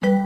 Pagiku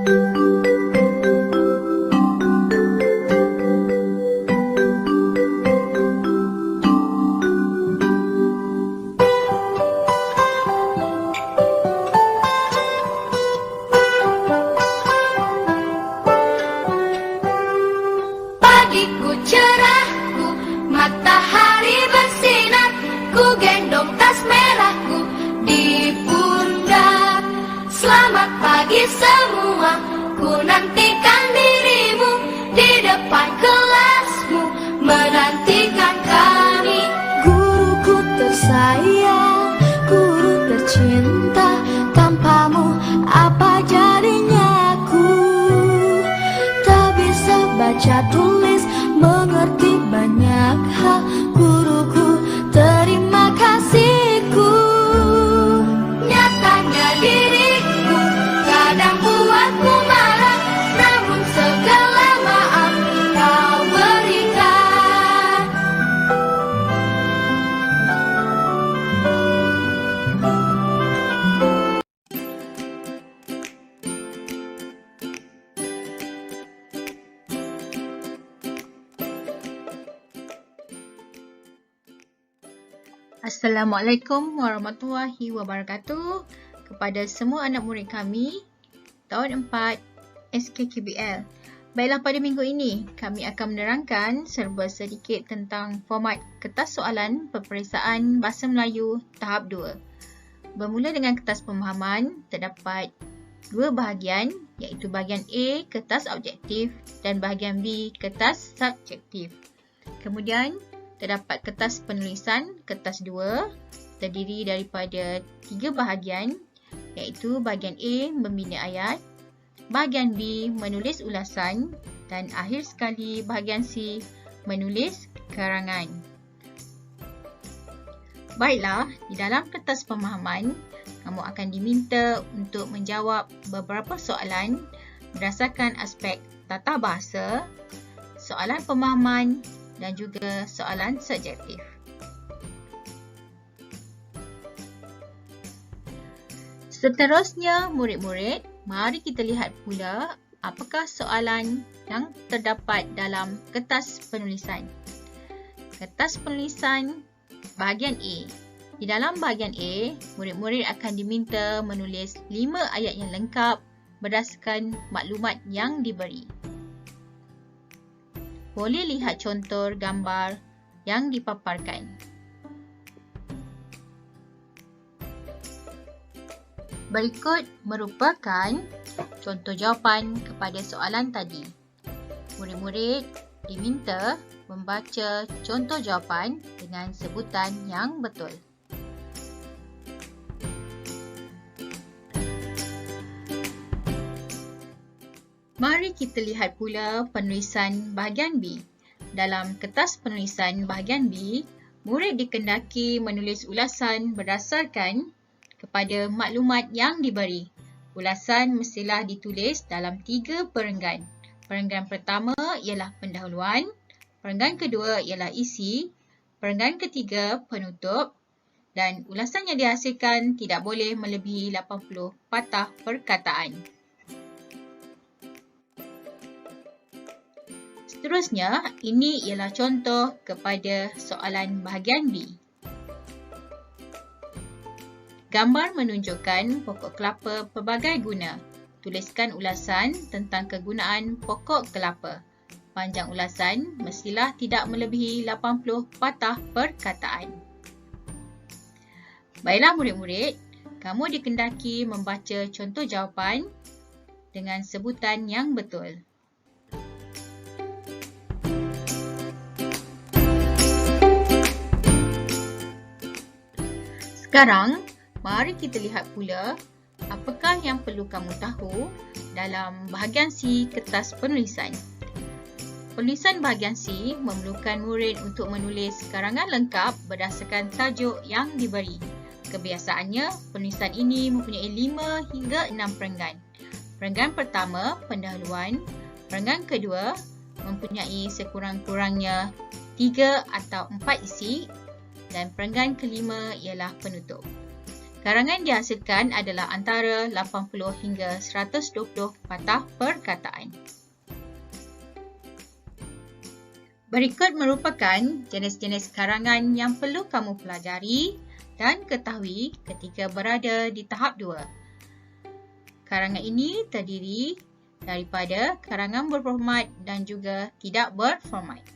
cerahku, matahari bersinar, ku gendong tas merahku di pundak. Selamat pagi semua, ku nantikan dirimu di depan kelasmu, menantikan kami. Guruku tersayang, guru tercinta, tanpamu apa jadinya aku? Tak bisa baca tulis, mengerti banyak hal. Guruku, terima kasihku. Nyatanya diriku kadang buatku marah, namun segala maaf kau berikan. Assalamualaikum warahmatullahi wabarakatuh kepada semua anak murid kami tahun 4 SKKBL. Baiklah, pada minggu ini kami akan menerangkan serba sedikit tentang format kertas soalan peperiksaan Bahasa Melayu tahap 2. Bermula dengan kertas pemahaman, terdapat dua bahagian, iaitu bahagian A kertas objektif dan bahagian B kertas subjektif. Kemudian terdapat kertas penulisan, kertas 2, terdiri daripada 3 bahagian, iaitu bahagian A membina ayat, bahagian B menulis ulasan dan akhir sekali bahagian C menulis karangan. Baiklah, di dalam kertas pemahaman, kamu akan diminta untuk menjawab beberapa soalan berdasarkan aspek tata bahasa, soalan pemahaman dan juga soalan subjektif. Seterusnya, murid-murid, mari kita lihat pula apakah soalan yang terdapat dalam kertas penulisan. Kertas penulisan bahagian A. Di dalam bahagian A, murid-murid akan diminta menulis 5 ayat yang lengkap berdasarkan maklumat yang diberi. Boleh lihat contoh gambar yang dipaparkan. Berikut merupakan contoh jawapan kepada soalan tadi. Murid-murid diminta membaca contoh jawapan dengan sebutan yang betul. Mari kita lihat pula penulisan bahagian B. Dalam kertas penulisan bahagian B, murid dikendaki menulis ulasan berdasarkan kepada maklumat yang diberi. Ulasan mestilah ditulis dalam 3 perenggan. Perenggan pertama ialah pendahuluan, perenggan kedua ialah isi, perenggan ketiga penutup, dan ulasan yang dihasilkan tidak boleh melebihi 80 patah perkataan. Seterusnya, ini ialah contoh kepada soalan bahagian B. Gambar menunjukkan pokok kelapa pelbagai guna. Tuliskan ulasan tentang kegunaan pokok kelapa. Panjang ulasan mestilah tidak melebihi 80 patah perkataan. Baiklah murid-murid, kamu dikendaki membaca contoh jawapan dengan sebutan yang betul. Sekarang, mari kita lihat pula apakah yang perlu kamu tahu dalam bahagian C kertas penulisan. Penulisan bahagian C memerlukan murid untuk menulis karangan lengkap berdasarkan tajuk yang diberi. Kebiasaannya, penulisan ini mempunyai 5 hingga 6 perenggan. Perenggan pertama, pendahuluan. Perenggan kedua, mempunyai sekurang-kurangnya 3 atau 4 isi. Dan perenggan kelima ialah penutup. Karangan dihasilkan adalah antara 80 hingga 120 patah perkataan. Berikut merupakan jenis-jenis karangan yang perlu kamu pelajari dan ketahui ketika berada di tahap 2. Karangan ini terdiri daripada karangan berformat dan juga tidak berformat.